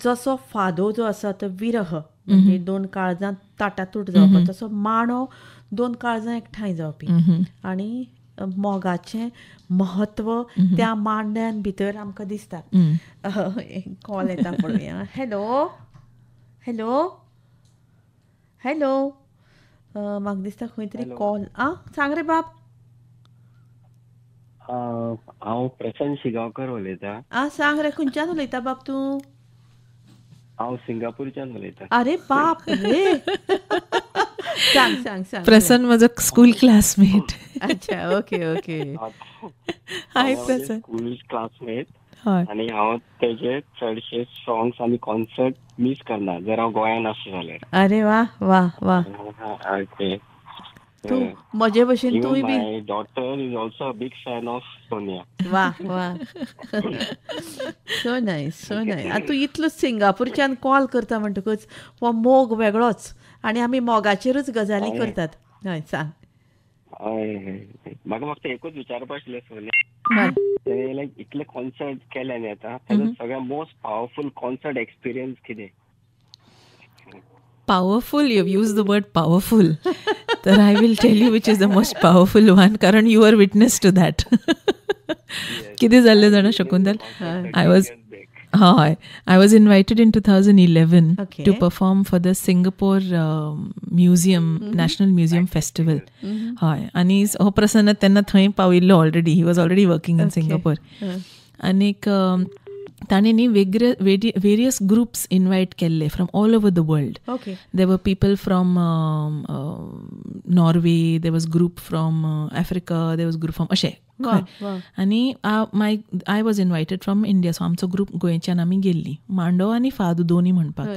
जसो फादो जो आसा तो विरह म्हणजे दोन काळजां ताटातूट जावप, तसो मांडो दोन काळजां एकठांय जावपी. आनी मोगाचें महत्व त्या मांड्यान भितर आमकां दिसता. कॉल येता पळोवया. Hello hello hello. म्हाका दिसता खंय तरी कॉल. सांग रे बाब. हांव प्रशांत शिगांवकर उलयतां. सांग रे, खंयच्यान उलयता बाब तूं? हांव सिंगापूरच्यान उलयतां. अरे बाप रे. सांग सांग सांग. प्रसन्न म्हजो स्कूल क्लासमेट. अच्छा, okay okay. Hi Prasanna. School classmate. हय. आनी हांव तेजे चडशे सॉंग्स आनी कॉन्सर्ट मिस करना जर हांव गोंयान आसलो जाल्यार. अरे वा वा वा. ओके. तू म्हजे भशेन तूय बी. My daughter is also a big fan of Sonia. वा वा. So nice so nice. आतां तूं इतलो सिंगापूरच्यान कॉल करता म्हणटकच हो मोग वेगळोच आनी आमी मोगाचेरूच गजाली करतात. हय सांग. म्हाका फक्त एकूच विचारपाक आशिल्लें सोनिया, लायक इतले कॉन्सर्ट केले न्ही आतां, ताजो सगळ्यात मोस्ट पॉवरफुल कॉन्सर्ट एक्सपिरियन्स कितें? Powerful, you've used the word powerful. Then I will tell you which is the most powerful one, कारण you are witness to that. किती झाले जाणा शकुंतल? I was invited in 2011 to perform for the Singapore Museum, National Museum Festival. आणि हो प्रसन्न तेन्ना थंय पाविल्लो already. He was already working in Singapore. आनीक ताणे न्ही वेरियस ग्रुप्स इन्वायट केल्ले from all over the world. There were people from Norway, there was group from Africa, there was group from अशें. आनी I was invited from India. So आमचो group गोंयच्यान आमी गेल्ली मांडो आनी फादू दोनी म्हणपाक.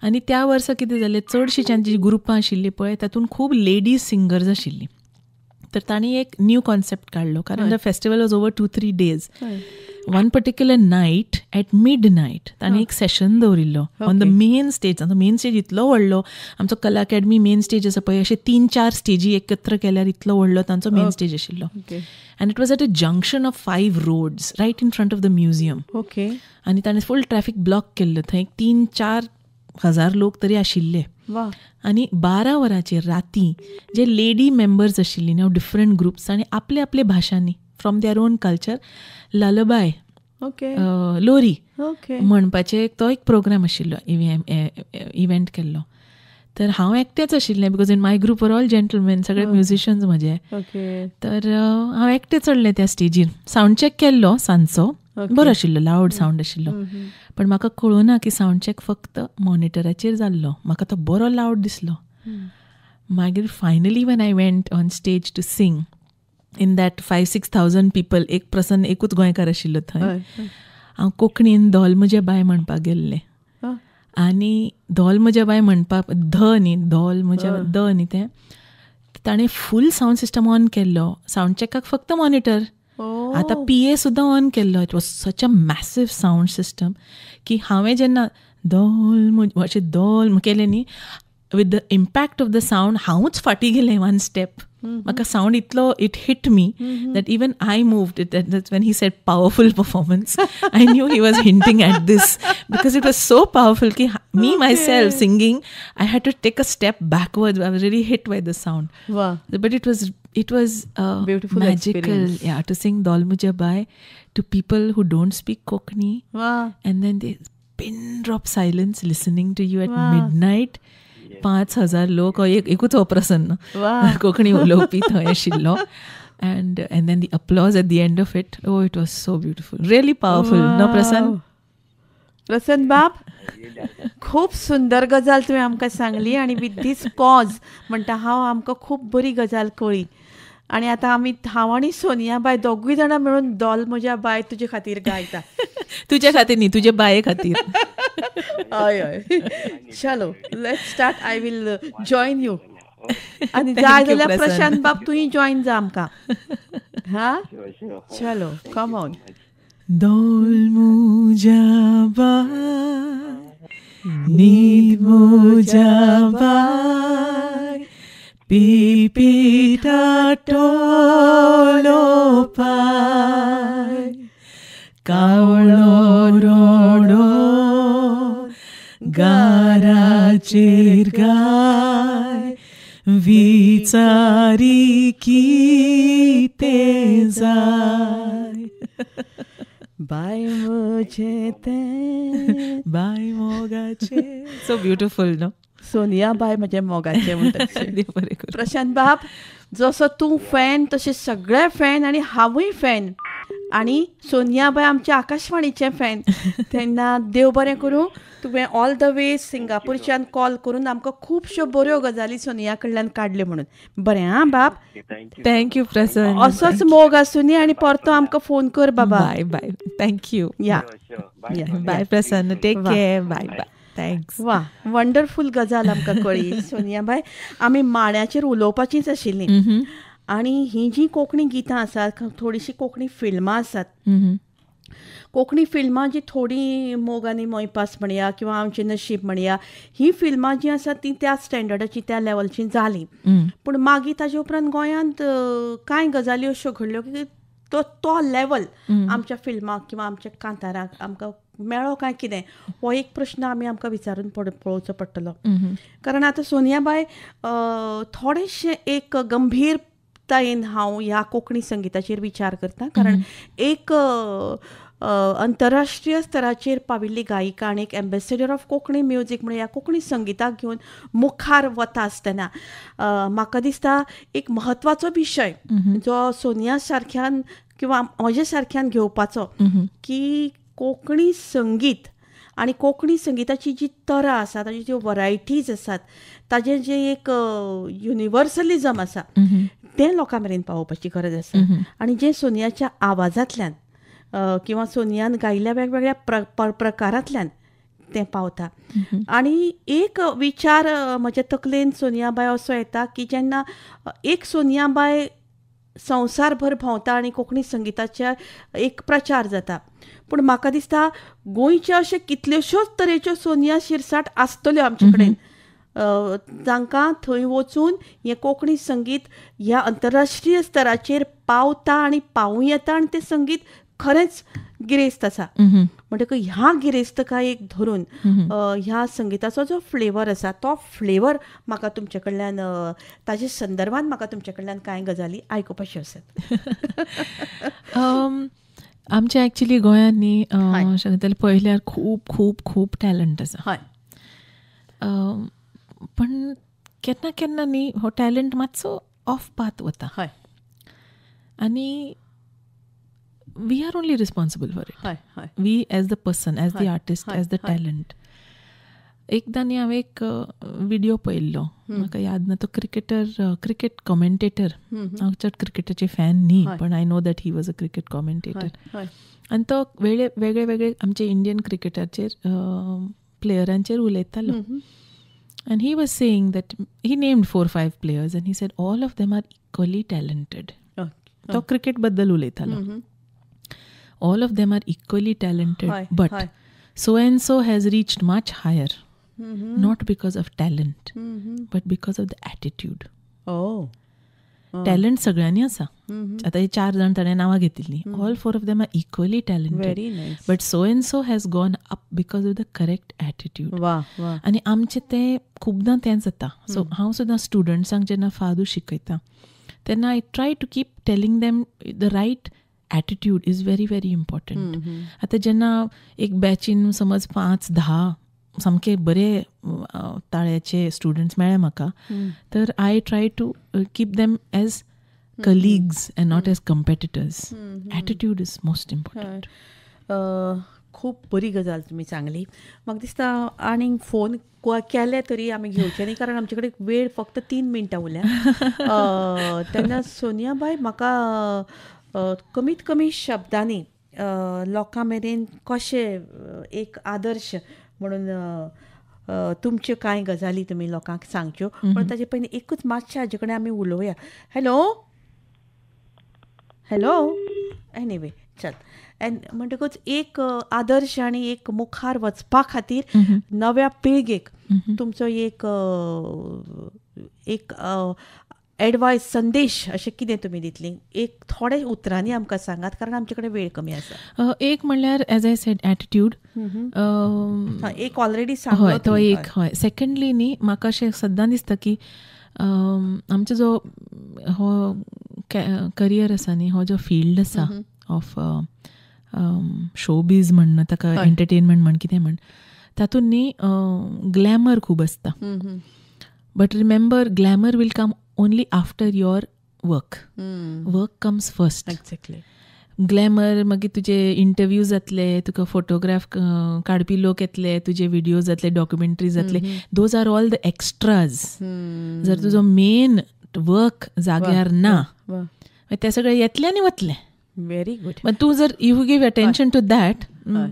आनी त्या वर्सा कितें जालें, चडशीं जी ग्रुपां आशिल्लीं पळय तातूंत खूब लेडीज सिंगर्स आशिल्लीं. तर तांणी एक न्यू कॉन्सेप्ट काडलो, कारण the festival was over 2-3 days. one particular night at midnight तांणी एक सेशन दवरिल्लो ऑन द मेन स्टेज. आतां मेन स्टेज इतलो व्हडलो, आमचो कला अकॅडमी मेन स्टेज आसा पळय, अशे 3-4 स्टेजी एकत्र केल्यार इतलो व्हडलो तांचो मेन स्टेज आशिल्लो. आनी it was at a junction of 5 roads right in front of the museum. आनी ताणें फूल ट्रॅफिक ब्लॉक केल्लो. थंय 3-4 हजार लोक तरी आशिल्ले. आनी 12 वरांचेर राती जे लेडी मेंबर्स आशिल्लीं न्हू, डिफरंट ग्रुप्स, आनी आपले आपले भाशांनी from their own culture lullaby, लोरी म्हणपाचे तो एक प्रोग्राम आशिल्लो, इव्हेंट केल्लो. तर हांव एकटेंच आशिल्लें, because in my group were all gentleman, सगळे म्युजिशियन्स म्हजे. तर हांव एकटें चडलें त्या स्टेजीर. सावंड चॅक केल्लो सांजचो, बरो आशिल्लो, लावड सावंड आशिल्लो. पण म्हाका कळुना की सावंड चॅक फक्त मॉनिटराचेर जाल्लो. म्हाका तो बरो लावड दिसलो. मागीर finally when I went on stage to sing in that 5-6,000 people, एक प्रसन्न एकूच गोंयकार आशिल्लो थंय. हांव कोंकणीन धोल म्हजे बाय म्हणपाक गेल्लें. आनी धोल म्हजे बाय म्हणपाक धोल म्हजे न्ही तें ताणें फूल सावंड सिस्टम ऑन केल्लो. सावंड चॅकाक फक्त मॉनिटर, आतां PA सुद्दां ऑन केल्लो. It was such a massive sound system की हांवें जेन्ना धोल अशें धोल केलें न्ही, with the impact of the sound हांवूच फाटीं गेलें 1 step. म्हाका सावंड इतलो it hit me that even I moved. That's when he said powerful performance, I knew he was hinting at this, because it was so powerful की me myself singing, I had to take a step backward. I was really hit by the sound. But it was beautiful, magical, yeah, to sing Dol Mujhe Bai to people who don't speak Konkani. And then they pin drop silence listening to you at midnight. 5,000 लोक, एकूच हो प्रसन्न कोंकणी उलोवपी थंय आशिल्लो. and then the applause at the end of it. Oh, it was so beautiful, really powerful. No प्रसन्न बाब, खूब सुंदर गजाल तुवें आमकां सांगली. आनी विथ दीस कॉज म्हणटा हांव आमकां खूब बरी गजाल कळ्ळी. आनी आतां हांव आनी सोनिया बाय दोगूय जाणां मेळून धोल म्हज्या बाय तुजे खातीर गायता. तुजे खातीर न्ही, तुजे बाये खातीर. हय हय. चलो let's start. I will join you. आनी जाय जाल्यार प्रशांत बाब तुय जॉयन जा आमकां. हा चलो कम ऑन. धोल मुझ्या बाय, नीद मुझ्या बाय, पिपीटा टोलो पाय, कावळो रोडो गाराचेर गाय, विचारी की ते जाय. बाय मुझे ते बाय मोगाचे. So beautiful no. सोनिया बाय म्हजे मोगाचे म्हणटात. प्रशांत बाब, जसो तूं फॅन तशे सगळे फॅन, आनी हांवूय फॅन. आणि सोनियाबाई आमच्या आकाशवाणीचे फॅन. तेन्ना देव बरें करूं. तुवें ऑल द वे सिंगापूरच्यान कॉल करून आमकां खुबश्यो बऱ्यो गजाली सोनिया कडल्यान काडल्यो म्हणून. बरें आं बाब. थँक्यू प्रसन्न. असोच मोग आसूनी आनी परतो आमकां फोन कर बाबा. Bye bye. थँक्यू. या bye Prasanna. Take care. Bye bye. Thanks. वा वंडरफूल गजाल आमकां कळ्ळी सोनियाबाई. आमी माण्याचेर उलोवपाचीच आशिल्लीं आनी ही जी कोंकणी गितां आसात, थोडीशीं कोंकणी फिल्मां आसात, कोंकणी फिल्मां जी थोडी मोग आनी मोयपास म्हणया किंवा आमचें नशीब म्हणया, ही फिल्मां जी आसात ती त्या स्टँडर्डाची त्या लेवलची जाली. पूण मागीर ताजे उपरांत गोंयांत कांय गजाली अश्यो घडल्यो की तो लेवल आमच्या फिल्माक किंवा आमच्या कांताराक आमकां मेळ्ळो काय कितें, हो एक प्रश्न आमकां विचारून पळोवचो पडटलो. कारण आतां सोनियाबाई थोडेशें एक गंभीरतायेन हांव ह्या कोंकणी संगिताचेर विचार करतां. कारण एक अंतरराष्ट्रीय स्तराचेर पाविल्ली गायिका आनी एक एम्बेसेडर ऑफ कोंकणी म्युजीक म्हणून ह्या कोंकणी संगिताक घेवन मुखार वता आसतना म्हाका दिसता एक म्हत्वाचो विशय जो सोनिया सारक्यान किंवा म्हजे सारक्यान घेवपाचो की कोंकणी संगीत आनी कोंकणी संगिताची जी तरा आसा, ताजी ज्यो वरायटीज आसात, ताजें जें एक युनिवर्सलिजम आसा तें लोकां मेरेन पावोवपाची गरज आसा. आनी जें सोनियाच्या आवाजांतल्यान किंवा सोनियान गायिल्ल्या वेगवेगळ्या प्रकारांतल्यान तें पावता. आनी एक विचार म्हज्या तकलेन सोनियाबाई असो येता की जेन्ना एक सोनियाबाई संवसारभर भोंवता आनी कोंकणी संगिताच्या एक प्रचार जाता, पूण म्हाका दिसता गोंयच्या अशे कितल्योश्योच तरेच्यो सोनिया शिरसाट आसतल्यो आमचे कडेन जांकां थंय वचून हें कोंकणी संगीत ह्या अंतरराष्ट्रीय स्तराचेर पावता आनी पावूं येता आनी तें संगीत खरेंच गिरेस्त आसा. म्हणटकच ह्या गिरेस्तकायेक धरून ह्या संगीताचो जो फ्लेवर आसा तो फ्लेवर म्हाका तुमचे कडल्यान ताजे संदर्भान म्हाका तुमचे कडल्यान कांय गजाली आयकुपाच्यो आसात. आमच्या एक्चुली गोंयांत न्ही सांगताले पळयल्यार खूब खूब खूब टॅलंट आसा. पण केन्ना केन्ना न्ही हो टॅलंट मातसो ऑफ पाथ वता आनी we are only responsible for it. We as the person, as the artist, as the talent. एकदां न्ही हांवें एक विडियो पळयल्लो, म्हाका याद ना, तो क्रिकेट कॉमेंटेटर. हांव चड क्रिकेटाचे फॅन न्ही, पण I know that he was a cricket commentator. आनी तो वेगळे वेगळे आमचे इंडियन क्रिकेटाचेर प्लेयरांचेर उलयतालो. And he was saying that he named 4-5 players and he said all of them are equally talented. तो क्रिकेट बद्दल उलयतालो. All of them are equally talented, but so and so has reached much higher, not because of talent, but because of the attitude. Talent सगळ्यांनी आसा. आता हे 4 जाण ताणें नांवां घेतिल्लीं. All 4 of them are equally talented, but so and so has gone up because of the correct attitude. आनी आमचें तें खुबदां तें जाता. सो हांव सुद्दां स्टुडंट्सांक जेन्ना फादू शिकयता तेन्ना I try to keep telling them the right attitude is very very important. आतां जेन्ना एक बॅचीन समज 5-10 सामके बरे ताळ्याचे स्टुडंट्स मेळ्ळे म्हाका, तर I try to keep them as colleagues and not as competitors. Attitude is most important. खूब बरी गजाल तुमी सांगली. म्हाका दिसता आनीक फोन केले तरी आमी घेवचे न्ही, कारण आमचे कडेन वेळ फक्त 3 मिनटां उरल्या. तेन्ना सोनियाबाई म्हाका कमीत कमी शब्दांनी लोकां मेरेन कशें एक आदर्श म्हणून तुमच्यो कांय गजाली तुमी लोकांक सांगच्यो, पण ताजे पयलीं एकूच मातशें हाजे कडेन आमी उलोवया. हॅलो एनिवे चल. म्हणटकूच एक आदर्श आनी एक मुखार वचपा खातीर नव्या पिळगेक तुमचो एक एडवायस संदेश अशें कितें तुमी दितली? एक थोडे उतरांनी आमकां सांगात, कारण आमचे कडेन वेळ कमी आसा. एक म्हणल्यार एज आय सेड एटिट्यूड. एक ऑलरेडी सांगलो तो एक. हय. सेकंडली न्ही म्हाका अशें सद्दां दिसता की आमचो जो हो करियर आसा न्ही, हो जो फिल्ड आसा ऑफ शोबीज म्हण ताका एंटरटेनमेंट म्हण कितें म्हण, तातूंत न्ही ग्लॅमर खूब आसता. But remember glamour will come only after your work. Work comes first. Exactly. Glamour, मागीर तुजे इंटरव्यू जातले, तुका फोटोग्राफ काडपी लोक येतले, तुजे व्हिडिओ जातले, डॉक्युमेंटरी जातले. Those are all the extras. जर तुजो मेन वर्क जाग्यार ना, ते सगळे येतले आनी वतले. Very good. पण तू जर you give attention to that,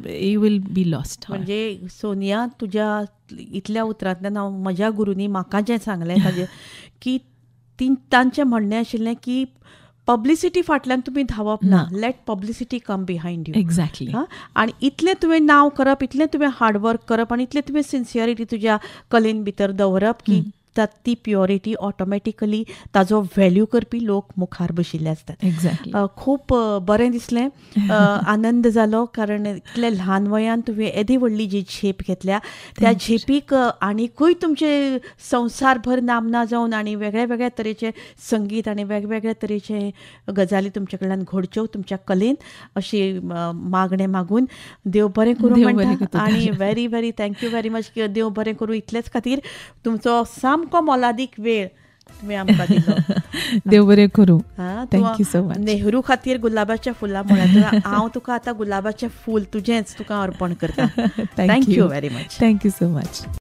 you will be lost. म्हणजे सोनिया, तुझ्या इतल्या उतरांतल्यान हांव म्हज्या गुरूनी म्हाका जें सांगलें ताजें की तांचें म्हणणें आशिल्लें की पब्लिसिटी फाटल्यान तुमी धांवप ना, let publicity come behind you. Exactly. आनी इतलें तुवें नांव करप, इतलें तुवें हार्डवर्क करप आनी इतलें तुवें सिन्सियरिटी तुज्या कलेन भितर दवरप की ती प्युरिटी ऑटोमॅटिकली ताजो व्हॅल्यू करपी लोक मुखार बशिल्ले आसतात. एक्झॅक्टली. खूब बरें दिसलें, आनंद जालो, कारण इतल्या ल्हान वयान तुवें येदी व्हडली जी झेप घेतल्या, त्या झेपीक आनीकूय तुमचे संवसारभर नामना जावन आनी वेगळ्या वेगळ्या तरेचे संगीत आनी वेगवेगळ्या तरेचे गजाली तुमचे कडल्यान घडच्यो तुमच्या कलेन, अशी मागणें मागून देव बरें करूं म्हणटा. आनी very very thank you very much. देव बरें करूं. इतलेच खातीर तुमचो सामको मोलादीक वेळ तुवें आमकां दिलो. देव बरें करूं. Thank you so much. नेहरू खातीर गुलाबाच्या फुलां म्हळ्यार हांव तुका आतां गुलाबाचें फूल तुजेंच तुका अर्पण करता. Thank you very much. Thank you so much.